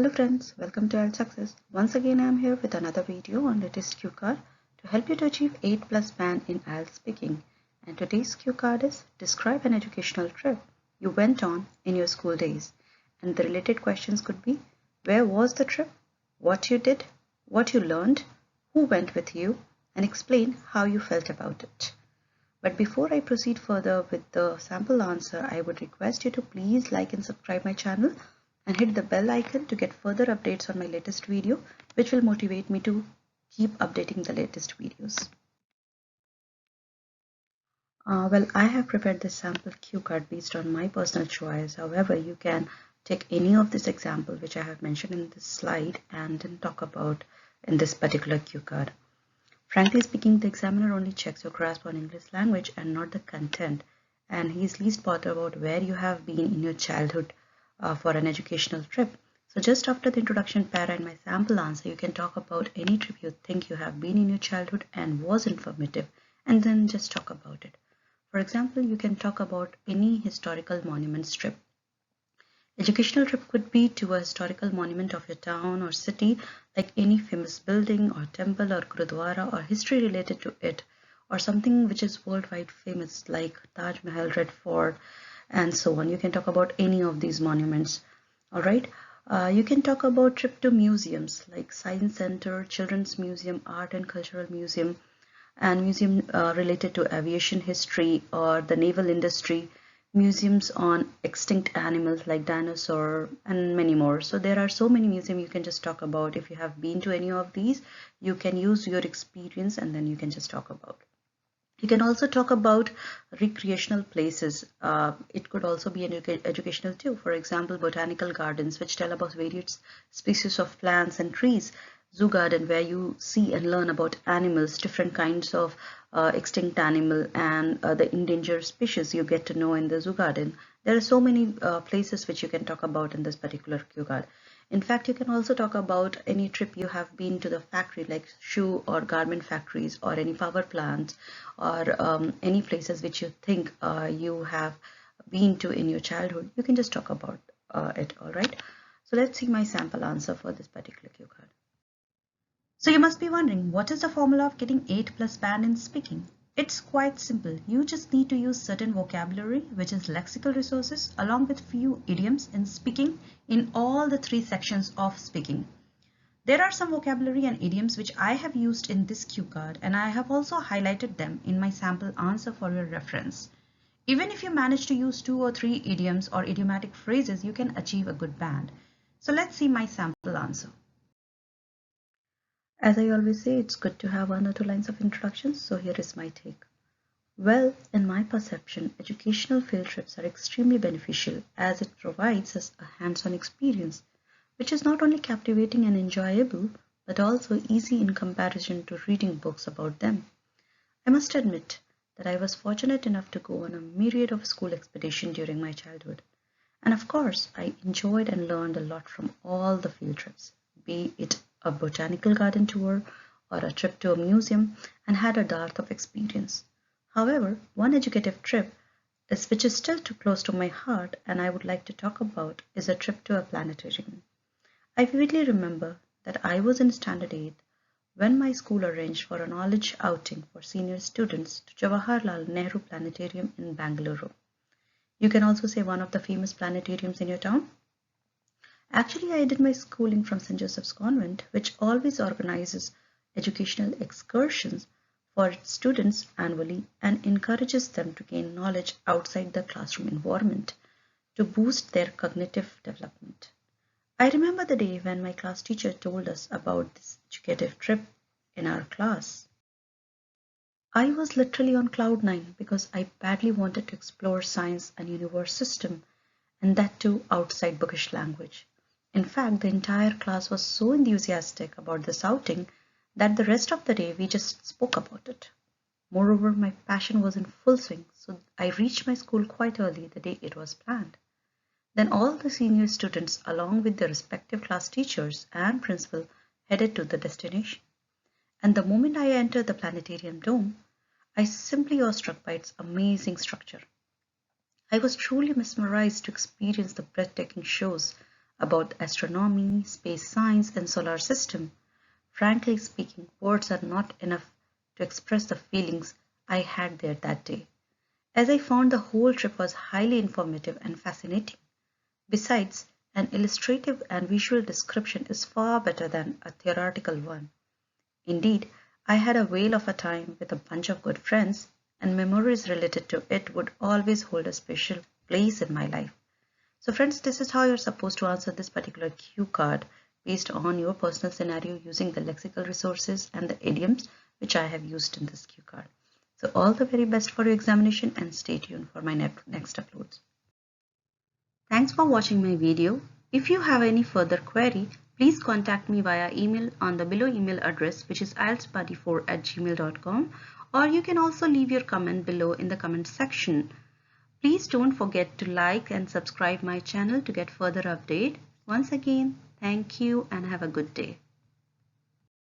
Hello friends, welcome to IELTS Success. Once again I am here with another video on latest cue card to help you to achieve 8+ band in IELTS speaking. And today's cue card is describe an educational trip you went on in your school days. And the related questions could be where was the trip, what you did, what you learned, who went with you, and explain how you felt about it. But before I proceed further with the sample answer, I would request you to please like and subscribe my channel and hit the bell icon to get further updates on my latest video, which will motivate me to keep updating the latest videos. Well, I have prepared this sample cue card based on my personal choice. However, you can take any of this example which I have mentioned in this slide and then talk about in this particular cue card. Frankly speaking, the examiner only checks your grasp on English language and not the content, and he is least bothered about where you have been in your childhood for an educational trip. So just after the introduction para and my sample answer, you can talk about any trip you think you have been in your childhood and was informative, and then just talk about it. For example, you can talk about any historical monuments trip. Educational trip could be to a historical monument of your town or city, like any famous building or temple or gurudwara or history related to it, or something which is worldwide famous like Taj Mahal, Red Fort, and so on. You can talk about any of these monuments. All right. You can talk about trip to museums like Science Center, Children's Museum, Art and Cultural Museum, and museum related to aviation history or the naval industry, museums on extinct animals like dinosaur and many more. So there are so many museums you can just talk about. If you have been to any of these, you can use your experience and then you can just talk about. You can also talk about recreational places. It could also be an educational too. For example, botanical gardens, which tell about various species of plants and trees. Zoo garden, where you see and learn about animals, different kinds of extinct animal and the endangered species you get to know in the zoo garden. There are so many places which you can talk about in this particular cue card. In fact, you can also talk about any trip you have been to the factory like shoe or garment factories or any power plants or any places which you think you have been to in your childhood. You can just talk about it, all right? So let's see my sample answer for this particular cue card. So you must be wondering, what is the formula of getting 8+ band in speaking? It's quite simple. You just need to use certain vocabulary, which is lexical resources, along with few idioms in speaking in all the 3 sections of speaking. There are some vocabulary and idioms which I have used in this cue card, and I have also highlighted them in my sample answer for your reference. Even if you manage to use 2 or 3 idioms or idiomatic phrases, you can achieve a good band. So let's see my sample answer. As I always say, it's good to have 1 or 2 lines of introduction, so here is my take. Well, in my perception, educational field trips are extremely beneficial as it provides us a hands-on experience, which is not only captivating and enjoyable, but also easy in comparison to reading books about them. I must admit that I was fortunate enough to go on a myriad of school expeditions during my childhood. And of course, I enjoyed and learned a lot from all the field trips, be it a botanical garden tour or a trip to a museum, and had a dearth of experience. However, one educative trip which is still too close to my heart and I would like to talk about is a trip to a planetarium. I vividly remember that I was in standard 8 when my school arranged for a knowledge outing for senior students to Jawaharlal Nehru Planetarium in Bangalore. You can also say one of the famous planetariums in your town. Actually, I did my schooling from St. Joseph's Convent, which always organizes educational excursions for its students annually and encourages them to gain knowledge outside the classroom environment to boost their cognitive development. I remember the day when my class teacher told us about this educative trip in our class. I was literally on cloud 9 because I badly wanted to explore science and universe system, and that too outside bookish language. In fact, the entire class was so enthusiastic about this outing that the rest of the day we just spoke about it. Moreover, my passion was in full swing, so I reached my school quite early the day it was planned. Then all the senior students, along with their respective class teachers and principal, headed to the destination. And the moment I entered the planetarium dome, I simply awestruck by its amazing structure. I was truly mesmerized to experience the breathtaking shows about astronomy, space science, and solar system. Frankly speaking, words are not enough to express the feelings I had there that day, as I found the whole trip was highly informative and fascinating. Besides, an illustrative and visual description is far better than a theoretical one. Indeed, I had a whale of a time with a bunch of good friends, and memories related to it would always hold a special place in my life. So friends, this is how you're supposed to answer this particular cue card based on your personal scenario using the lexical resources and the idioms which I have used in this cue card. So all the very best for your examination and stay tuned for my next uploads. Thanks for watching my video. If you have any further query, please contact me via email on the below email address, which is ieltsbuddy4@gmail.com, or you can also leave your comment below in the comment section. Please don't forget to like and subscribe my channel to get further update. Once again, thank you and have a good day.